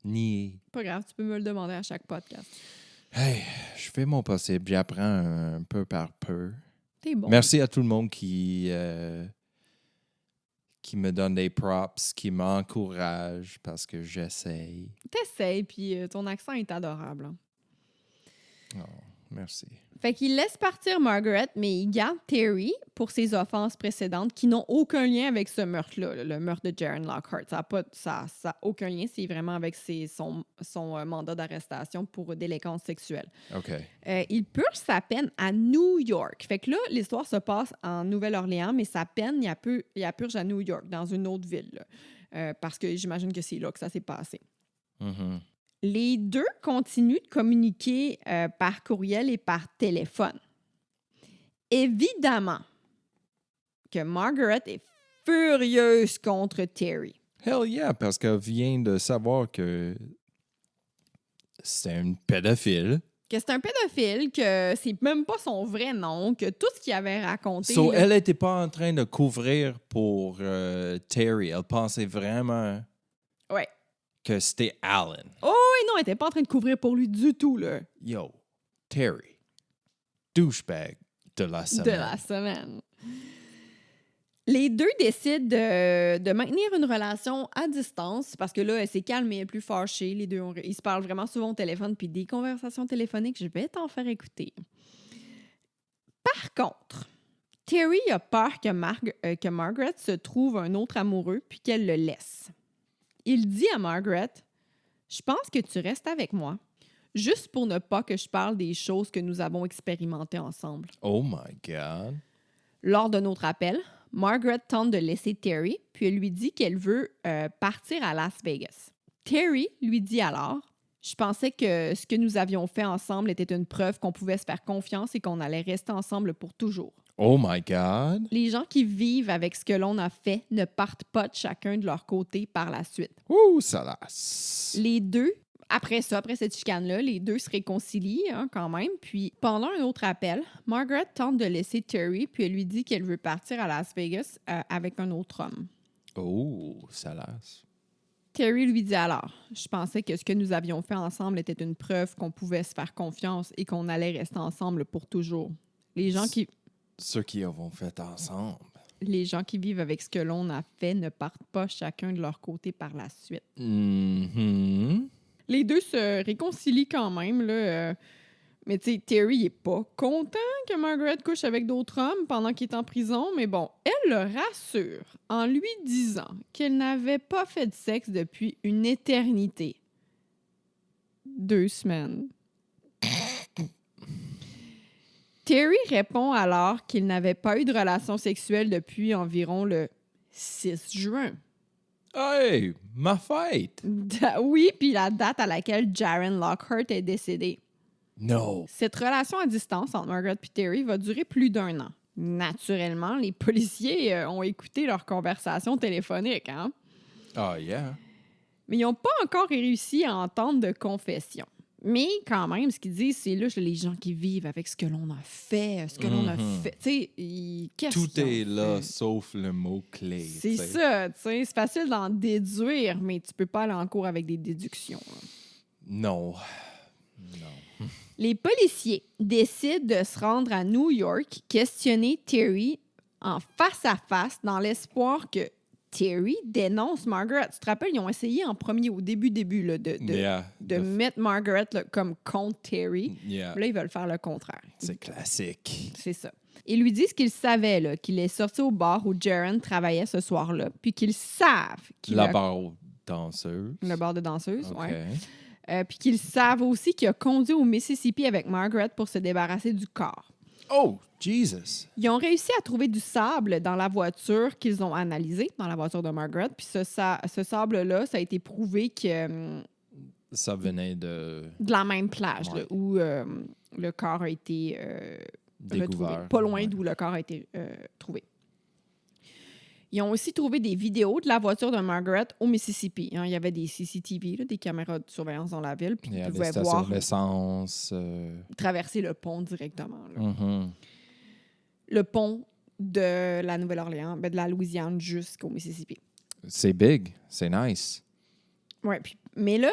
Nier. Pas grave, tu peux me le demander à chaque podcast. Hey, je fais mon possible. J'apprends un peu par peu. T'es bon. Merci à tout le monde qui me donne des props, qui m'encourage parce que j'essaye. T'essayes, puis ton accent est adorable. Hein. Oh, merci. Fait qu'il laisse partir Margaret, mais il garde Terry pour ses offenses précédentes qui n'ont aucun lien avec ce meurtre-là, le meurtre de Jaren Lockhart. Ça n'a aucun lien, c'est vraiment avec son mandat d'arrestation pour délinquance sexuelle. OK. Il purge sa peine à New York. Fait que là, l'histoire se passe en Nouvelle-Orléans, mais sa peine, il la purge à New York, dans une autre ville. Parce que j'imagine que c'est là que ça s'est passé. Mm-hmm. Les deux continuent de communiquer par courriel et par téléphone. Évidemment que Margaret est furieuse contre Terry. Hell yeah, parce qu'elle vient de savoir que c'est une pédophile. Que c'est un pédophile, que c'est même pas son vrai nom, que tout ce qu'il avait raconté... So, elle n'était pas en train de couvrir pour Terry. Elle pensait vraiment que c'était Alan. Oh oui, non, elle n'était pas en train de couvrir pour lui du tout, là. Yo, Terry. Douchebag de la semaine. De la semaine. Les deux décident de maintenir une relation à distance parce que là, elle s'est calmée, elle est plus fâchée. Les deux, ils se parlent vraiment souvent au téléphone, puis des conversations téléphoniques, je vais t'en faire écouter. Par contre, Terry a peur que Margaret se trouve un autre amoureux puis qu'elle le laisse. Il dit à Margaret, « Je pense que tu restes avec moi, juste pour ne pas que je parle des choses que nous avons expérimentées ensemble. » Oh my God. Lors de notre appel, Margaret tente de laisser Terry, puis elle lui dit qu'elle veut partir à Las Vegas. Terry lui dit alors, « Je pensais que ce que nous avions fait ensemble était une preuve qu'on pouvait se faire confiance et qu'on allait rester ensemble pour toujours. » Oh my God. Les gens qui vivent avec ce que l'on a fait ne partent pas de chacun de leur côté par la suite. Ouh, salace. Les deux, après cette chicane-là, les deux se réconcilient quand même. Puis pendant un autre appel, Margaret tente de laisser Terry, puis elle lui dit qu'elle veut partir à Las Vegas avec un autre homme. Oh, salace. Terry lui dit alors, je pensais que ce que nous avions fait ensemble était une preuve qu'on pouvait se faire confiance et qu'on allait rester ensemble pour toujours. Ceux qui avons fait ensemble. Les gens qui vivent avec ce que l'on a fait ne partent pas chacun de leur côté par la suite. Mm-hmm. Les deux se réconcilient quand même, là. Mais tu sais, Terry n'est pas content que Margaret couche avec d'autres hommes pendant qu'il est en prison. Mais bon, elle le rassure en lui disant qu'elle n'avait pas fait de sexe depuis une éternité. 2 semaines. Terry répond alors qu'il n'avait pas eu de relation sexuelle depuis environ le 6 juin. Hey, ma fête! Oui, puis la date à laquelle Jaren Lockhart est décédé. No. Cette relation à distance entre Margaret et Terry va durer plus d'1 an. Naturellement, les policiers ont écouté leur conversation téléphonique, hein? Oh, yeah. Mais ils n'ont pas encore réussi à entendre de confession. Mais quand même, ce qu'ils disent, c'est là, les gens qui vivent avec ce que l'on a fait, ce que l'on a fait. Tu sais, qu'est-ce tout est là, fait? sauf le mot-clé. C'est ça, tu sais. C'est facile d'en déduire, mais tu peux pas aller en cours avec des déductions. Là. Non. Les policiers décident de se rendre à New York, questionner Terry en face à face dans l'espoir que Terry dénonce Margaret. Tu te rappelles, ils ont essayé en premier, au début là, de mettre Margaret là, comme contre Terry. Yeah. Là, ils veulent faire le contraire. C'est classique. C'est ça. Ils lui disent qu'ils savaient là, qu'il est sorti au bar où Jaren travaillait ce soir-là, puis qu'ils savent qu'il La barre danseuse. Le bar de danseuse, okay. Oui. Puis qu'ils savent aussi qu'il a conduit au Mississippi avec Margaret pour se débarrasser du corps. Oh, Jesus! Ils ont réussi à trouver du sable dans la voiture qu'ils ont analysée, dans la voiture de Margaret. Puis ce sable-là, ça a été prouvé que... ça venait de la même plage, là, où le corps a été découvert. Retrouvé, pas loin d'où le corps a été trouvé. Ils ont aussi trouvé des vidéos de la voiture de Margaret au Mississippi. Hein, il y avait des CCTV, là, des caméras de surveillance dans la ville. Puis ils pouvaient voir d'essence, traverser le pont directement. Là. Mm-hmm. Le pont de la Nouvelle-Orléans, de la Louisiane jusqu'au Mississippi. C'est big, c'est nice. Oui, mais là,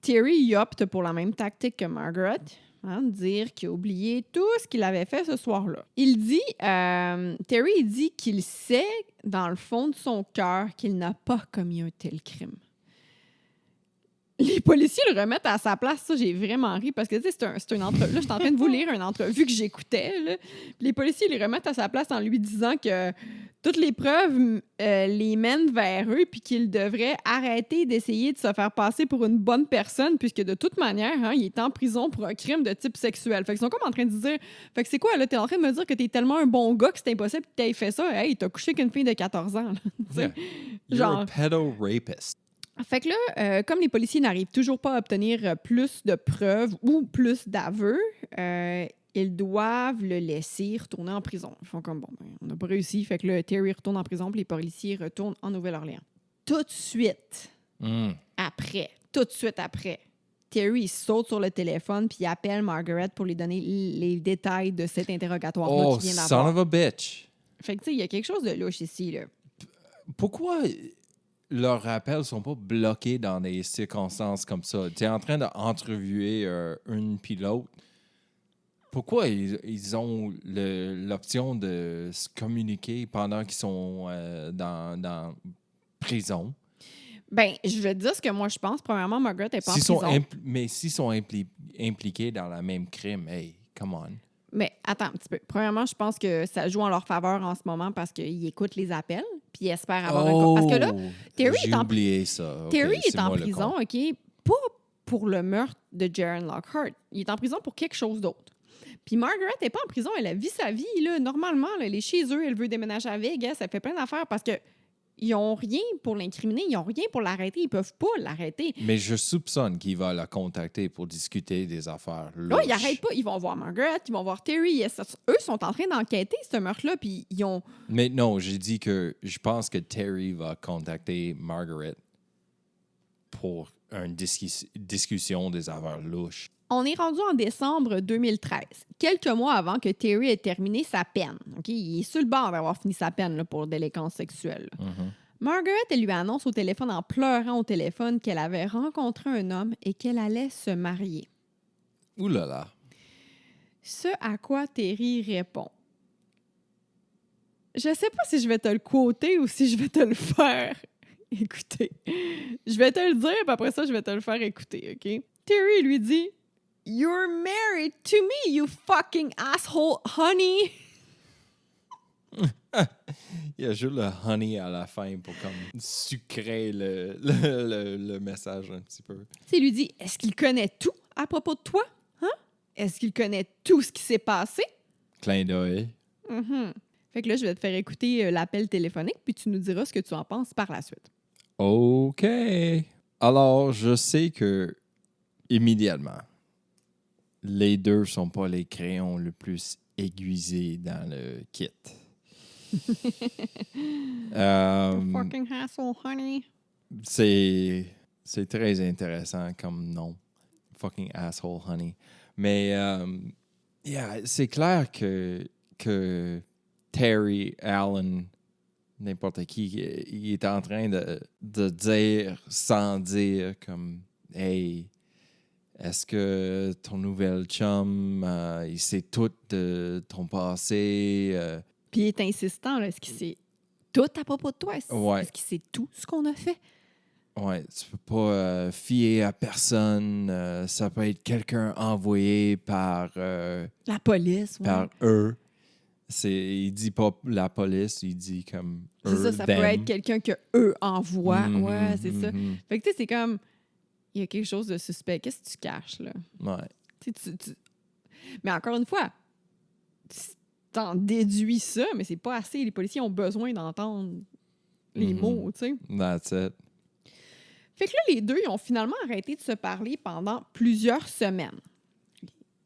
Terry il opte pour la même tactique que Margaret. Dire qu'il a oublié tout ce qu'il avait fait ce soir-là. Terry il dit qu'il sait, dans le fond de son cœur, qu'il n'a pas commis un tel crime. Les policiers le remettent à sa place. Ça, j'ai vraiment ri parce que, tu sais, c'est une entrevue. Là, je suis en train de vous lire une entrevue que j'écoutais. Là. Les policiers les remettent à sa place en lui disant que toutes les preuves les mènent vers eux puis qu'il devrait arrêter d'essayer de se faire passer pour une bonne personne puisque, de toute manière, hein, il est en prison pour un crime de type sexuel. Fait qu'ils sont comme en train de dire, fait que c'est quoi, là? T'es en train de me dire que t'es tellement un bon gars que c'est impossible que t'aies fait ça. Hey, t'as couché qu'une fille de 14 ans. Yeah. You're a pedo-rapist. Fait que là, comme les policiers n'arrivent toujours pas à obtenir plus de preuves ou plus d'aveux, ils doivent le laisser retourner en prison. Ils font comme, bon, ben, on n'a pas réussi. Fait que là, Terry retourne en prison, puis les policiers retournent en Nouvelle-Orléans. Tout de suite après, Terry saute sur le téléphone puis il appelle Margaret pour lui donner les détails de cet interrogatoire-là qu'il vient d'avoir. Oh, son of a bitch! Fait que, tu sais, il y a quelque chose de louche ici, là. Pourquoi leurs rappels sont pas bloqués dans des circonstances comme ça? Tu es en train d'entreviewer une puis l'autre. Pourquoi ils ont l'option de se communiquer pendant qu'ils sont dans prison? Ben, je vais te dire ce que moi je pense. Premièrement, Margaret n'est pas en prison. Mais s'ils sont impliqués dans le même crime, hey, come on. Mais attends un petit peu. Premièrement, je pense que ça joue en leur faveur en ce moment parce qu'ils écoutent les appels puis ils espèrent avoir un... Parce que là, Terry est en... oublié ça. Okay, Terry est en prison, OK? Pas pour le meurtre de Jaren Lockhart. Il est en prison pour quelque chose d'autre. Puis Margaret n'est pas en prison. Elle a vit sa vie, là, normalement. Là, elle est chez eux. Elle veut déménager à Vegas. Elle fait plein d'affaires parce que ils n'ont rien pour l'incriminer, ils n'ont rien pour l'arrêter, ils ne peuvent pas l'arrêter. Mais je soupçonne qu'il va la contacter pour discuter des affaires louches. Non, ils n'arrêtent pas. Ils vont voir Margaret, ils vont voir Terry. Eux sont en train d'enquêter ce meurtre-là, puis ils ont... Mais non, j'ai dit que je pense que Terry va contacter Margaret pour une discussion des affaires louches. On est rendu en décembre 2013, quelques mois avant que Terry ait terminé sa peine. Okay? Il est sur le bord d'avoir fini sa peine là, pour délinquance sexuelle. Mm-hmm. Margaret, elle lui annonce au téléphone, en pleurant au téléphone, qu'elle avait rencontré un homme et qu'elle allait se marier. Ouh là là. Ce à quoi Terry répond. Je sais pas si je vais te le quoter ou si je vais te le faire écouter. Je vais te le dire, puis après ça, je vais te le faire écouter, OK? Terry lui dit « You're married to me, you fucking asshole, honey! » Il y a juste le honey à la fin pour comme sucrer le message un petit peu. Il lui dit « Est-ce qu'il connaît tout à propos de toi? Hein? Est-ce qu'il connaît tout ce qui s'est passé? » Clin d'œil. Mm-hmm. Fait que là, je vais te faire écouter l'appel téléphonique, puis tu nous diras ce que tu en penses par la suite. OK. Alors, je sais que immédiatement, les deux sont pas les crayons le plus aiguisés dans le kit. Fucking asshole, honey. C'est très intéressant comme nom. Fucking asshole, honey. Mais yeah, c'est clair que Terry Allen, n'importe qui, il est en train de dire sans dire comme « Hey, est-ce que ton nouvel chum, il sait tout de ton passé? » Puis il est insistant, là. Est-ce qu'il sait tout à propos de toi? Ouais. Est-ce qu'il sait tout ce qu'on a fait? Ouais, tu peux pas fier à personne. Ça peut être quelqu'un envoyé par... La police, ouais. par eux. Il dit pas la police, il dit comme eux, C'est ça them. peut être quelqu'un que eux envoient. Mhm, Ouais, c'est ça. mhm. Fait que tu sais, c'est comme, il y a quelque chose de suspect. Qu'est-ce que tu caches, là? Ouais. Mais encore une fois, t'en déduis ça, mais c'est pas assez. Les policiers ont besoin d'entendre les mots, tu sais. That's it. Fait que là, les deux, ils ont finalement arrêté de se parler pendant plusieurs semaines.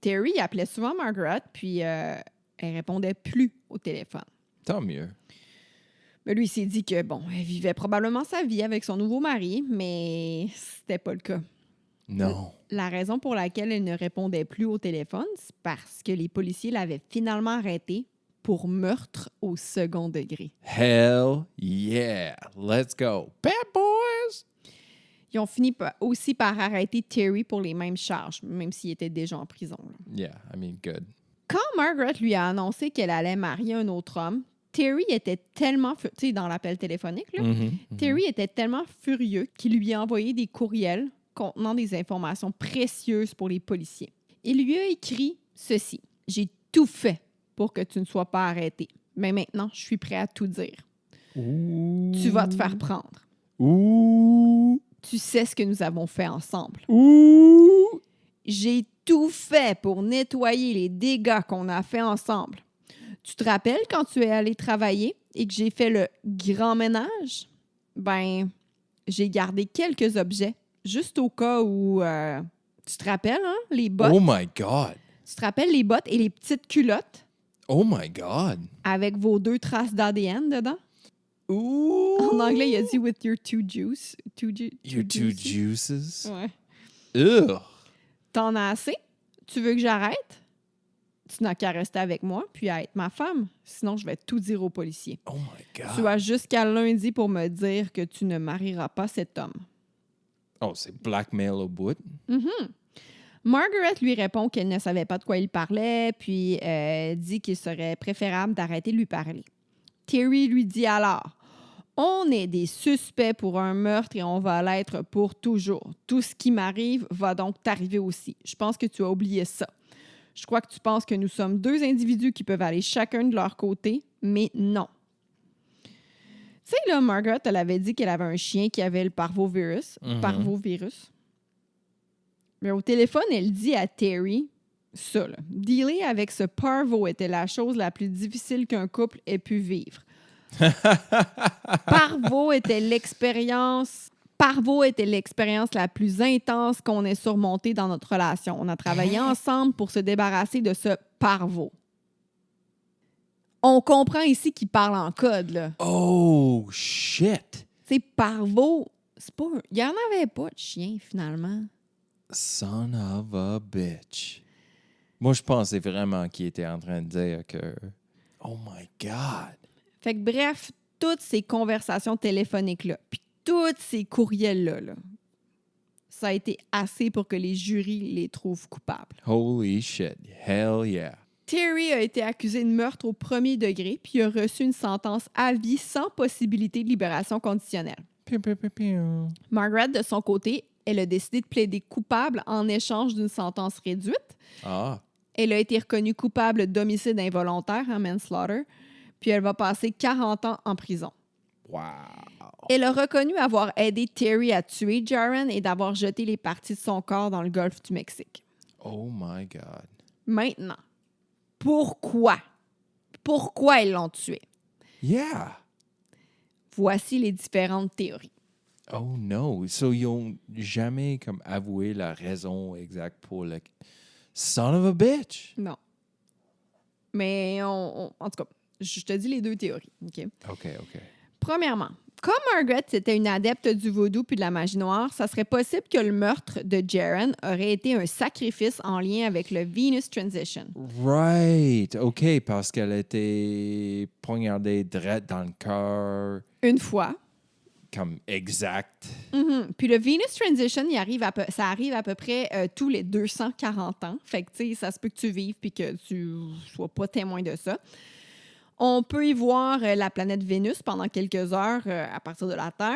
Terry appelait souvent Margaret, puis elle répondait plus au téléphone. Tant mieux. Mais lui, il s'est dit que, bon, elle vivait probablement sa vie avec son nouveau mari, mais c'était pas le cas. Non. La raison pour laquelle elle ne répondait plus au téléphone, c'est parce que les policiers l'avaient finalement arrêtée pour meurtre au second degré. Hell yeah. Let's go. Bad boys! Ils ont fini aussi par arrêter Terry pour les mêmes charges, même s'il était déjà en prison. Là. Yeah, I mean, good. Quand Margaret lui a annoncé qu'elle allait marier un autre homme, Terry était tellement... Tu sais, dans l'appel téléphonique, là, Terry était tellement furieux qu'il lui a envoyé des courriels contenant des informations précieuses pour les policiers. Il lui a écrit ceci. « J'ai tout fait pour que tu ne sois pas arrêté. Mais maintenant, je suis prêt à tout dire. Ouh. Tu vas te faire prendre. Ouh. Tu sais ce que nous avons fait ensemble. Ouh. J'ai tout fait pour nettoyer les dégâts qu'on a fait ensemble. Tu te rappelles quand tu es allé travailler et que j'ai fait le grand ménage? Ben, j'ai gardé quelques objets, juste au cas où... tu te rappelles, hein, les bottes? Oh my God. Tu te rappelles les bottes et les petites culottes Oh my God. avec vos 2 traces d'ADN dedans? Ouh. En anglais, il a dit « with your two juice ». Your two juices. Ouais. Ugh. T'en as assez? Tu veux que j'arrête? Tu n'as qu'à rester avec moi puis à être ma femme. Sinon, je vais tout dire aux policiers. Oh my God. Tu as jusqu'à lundi pour me dire que tu ne marieras pas cet homme. Oh, c'est blackmail au bout. Margaret lui répond qu'elle ne savait pas de quoi il parlait, puis dit qu'il serait préférable d'arrêter de lui parler. Terry lui dit alors « On est des suspects pour un meurtre et on va l'être pour toujours. Tout ce qui m'arrive va donc t'arriver aussi. Je pense que tu as oublié ça. Je crois que tu penses que nous sommes 2 individus qui peuvent aller chacun de leur côté, mais non. » Tu sais, là, Margaret, elle avait dit qu'elle avait un chien qui avait le parvovirus. Parvovirus. Mais au téléphone, elle dit à Terry ça, là. Dealer avec ce parvo était la chose la plus difficile qu'un couple ait pu vivre. Parvo était l'expérience la plus intense qu'on ait surmontée dans notre relation. On a travaillé ensemble pour se débarrasser de ce parvo. On comprend ici qu'il parle en code, là. Oh, shit. Tu sais, parvo, c'est pas... Il n'y en avait pas de chien, finalement. Son of a bitch. Moi, je pensais vraiment qu'il était en train de dire que... Oh my God! Fait que bref, toutes ces conversations téléphoniques-là, puis tous ces courriels-là, là, ça a été assez pour que les jurys les trouvent coupables. Holy shit. Hell yeah. Terry a été accusé de meurtre au premier degré, puis a reçu une sentence à vie sans possibilité de libération conditionnelle. Piu, piu, piu, piu. Margaret, de son côté, elle a décidé de plaider coupable en échange d'une sentence réduite. Ah. Elle a été reconnue coupable d'homicide involontaire, manslaughter, puis elle va passer 40 ans en prison. Wow. Elle a reconnu avoir aidé Terry à tuer Jaren et d'avoir jeté les parties de son corps dans le golfe du Mexique. Oh my God. Maintenant, pourquoi? Pourquoi ils l'ont tué? Yeah. Voici les différentes théories. Oh no. So, ils n'ont jamais comme avoué la raison exacte pour le... Son of a bitch. Non. Mais en tout cas, je te dis les deux théories. OK? OK. Premièrement, comme Margaret était une adepte du vaudou puis de la magie noire, ça serait possible que le meurtre de Jaren aurait été un sacrifice en lien avec le Venus Transition. Right. OK, parce qu'elle était poignardée direct dans le cœur. Une fois. Comme exact. Mm-hmm. Puis le Venus Transition, ça arrive à peu près tous les 240 ans. Fait que, tu sais, ça se peut que tu vives puis que tu sois pas témoin de ça. On peut y voir la planète Vénus pendant quelques heures à partir de la Terre.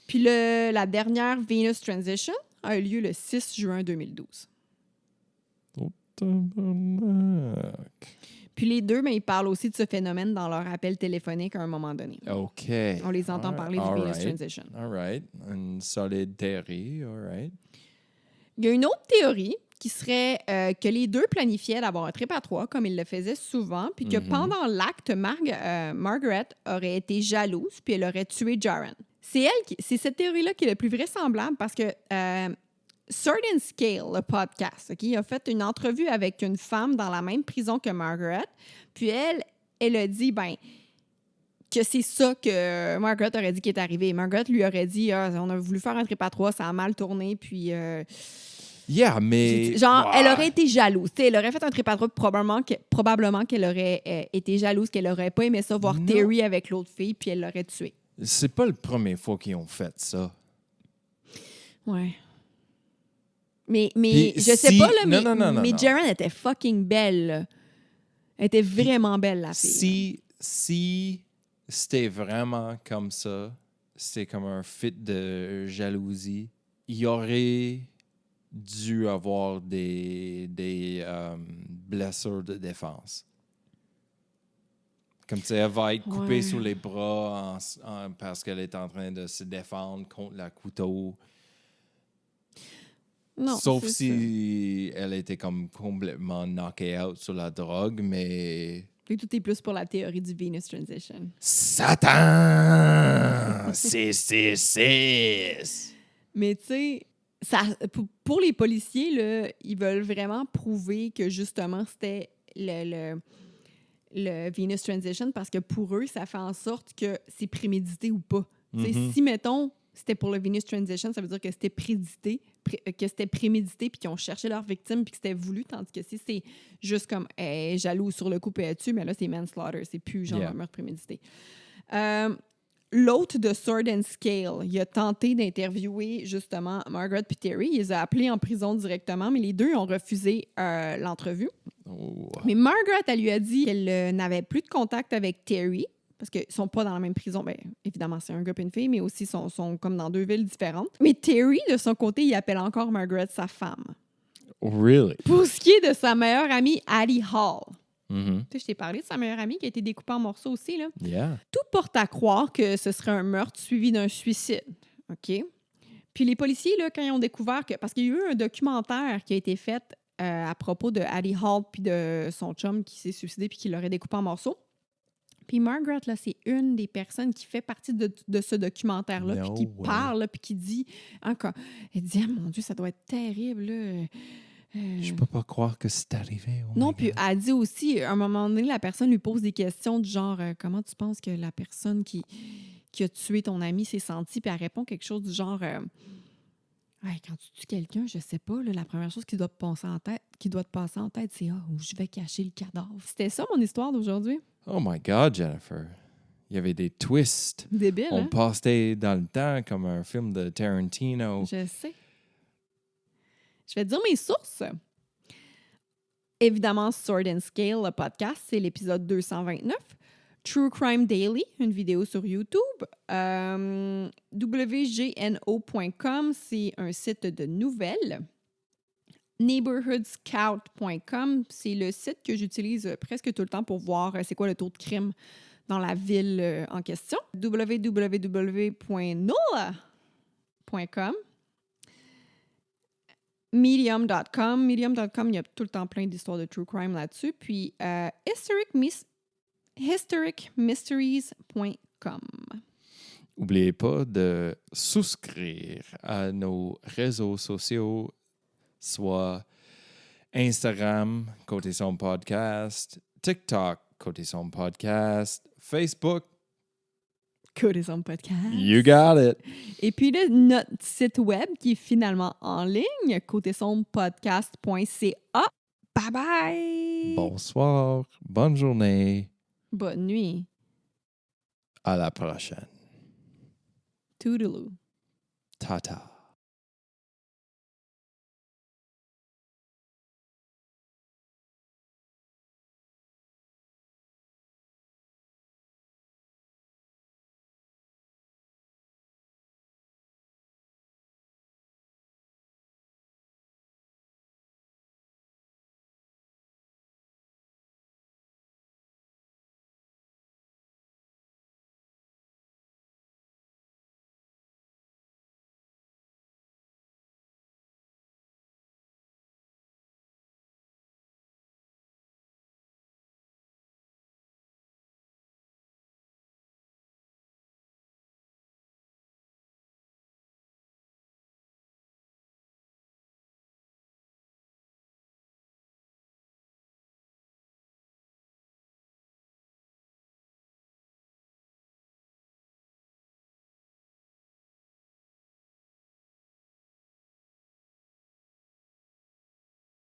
Puis la dernière Venus Transition a eu lieu le 6 juin 2012. Oh, tabarnak. Puis les deux, mais ils parlent aussi de ce phénomène dans leur appel téléphonique à un moment donné. OK. On les entend parler du Venus Transition. All right. Une solide théorie. All right. Il y a une autre théorie qui serait que les deux planifiaient d'avoir un trip à trois, comme ils le faisaient souvent, puis que pendant l'acte, Margaret aurait été jalouse, puis elle aurait tué Jaren. C'est cette théorie-là qui est le plus vraisemblable parce que Sword and Scale, le podcast, okay, a fait une entrevue avec une femme dans la même prison que Margaret, puis elle a dit, que c'est ça que Margaret aurait dit qui est arrivé. Margaret lui aurait dit, on a voulu faire un trip à trois, ça a mal tourné, puis... Yeah, mais... Genre, elle aurait été jalouse. T'sais, elle aurait fait un trip à trois, probablement qu'elle aurait été jalouse, qu'elle aurait pas aimé ça, voir Terry avec l'autre fille, puis elle l'aurait tué. C'est pas la première fois qu'ils ont fait ça. Ouais. Mais je sais pas, là, mais Jaren était fucking belle. Là. Elle était vraiment belle, la fille. Si c'était vraiment comme ça, c'était comme un fit de jalousie, il y aurait dû avoir des blessures de défense. Comme tu sais, elle va être coupée sous les bras parce qu'elle est en train de se défendre contre la couteau. Non, sauf si elle était comme complètement knockée out sur la drogue, mais... Et tout est plus pour la théorie du Venus Transition. Satan! 666! Mais tu sais, pour les policiers, là, ils veulent vraiment prouver que justement c'était le Venus Transition parce que pour eux, ça fait en sorte que c'est prémédité ou pas. Si, mettons, c'était pour le Venus Transition, ça veut dire que c'était prémédité puis qu'ils ont cherché leur victime puis que c'était voulu, tandis que si c'est juste comme jaloux sur le coup et elle tue, mais là, c'est manslaughter, c'est plus genre un meurtre prémédité. L'autre de Sword and Scale, il a tenté d'interviewer justement Margaret et Terry. Il les a appelés en prison directement, mais les deux ont refusé l'entrevue. Oh. Mais Margaret, elle lui a dit qu'elle n'avait plus de contact avec Terry parce qu'ils ne sont pas dans la même prison. Bien, évidemment, c'est un gars et une fille, mais aussi sont comme dans deux villes différentes. Mais Terry, de son côté, il appelle encore Margaret sa femme. Really? Pour ce qui est de sa meilleure amie, Addie Hall. Mm-hmm. Tu sais, je t'ai parlé de sa meilleure amie qui a été découpée en morceaux aussi. Là. Yeah. Tout porte à croire que ce serait un meurtre suivi d'un suicide. OK? Puis les policiers, là, quand ils ont découvert que... Parce qu'il y a eu un documentaire qui a été fait à propos de Addie Hall puis de son chum qui s'est suicidé puis qui l'aurait découpé en morceaux. Puis Margaret, là, c'est une des personnes qui fait partie de ce documentaire-là puis qui parle, puis qui dit... Encore, elle dit, ah, mon Dieu, ça doit être terrible, là. Je peux pas croire que c'est arrivé. Non, puis elle dit aussi, à un moment donné, la personne lui pose des questions du genre comment tu penses que la personne qui qui a tué ton ami s'est senti, puis elle répond quelque chose du genre hey, quand tu tues quelqu'un, je sais pas, là, la première chose qui doit te passer en tête, c'est où je vais cacher le cadavre. C'était ça mon histoire d'aujourd'hui. Oh my God, Jennifer. Il y avait des twists. Débile, On hein? passait dans le temps comme un film de Tarantino. Je sais. Je vais te dire mes sources. Évidemment, Sword and Scale, le podcast, c'est l'épisode 229. True Crime Daily, une vidéo sur YouTube. WGNO.com, c'est un site de nouvelles. NeighborhoodScout.com, c'est le site que j'utilise presque tout le temps pour voir c'est quoi le taux de crime dans la ville en question. www.nola.com. Medium.com. Medium.com, il y a tout le temps plein d'histoires de true crime là-dessus. Puis historicmysteries.com. N'oubliez pas de souscrire à nos réseaux sociaux, soit Instagram, Côté Son Podcast, TikTok, Côté Son Podcast, Facebook. Côté Son Podcast. You got it. Et puis notre site web qui est finalement en ligne, côtésonpodcast.ca. Bye bye! Bonsoir, bonne journée, Bonne nuit. à la prochaine. Toodaloo. Ta-ta.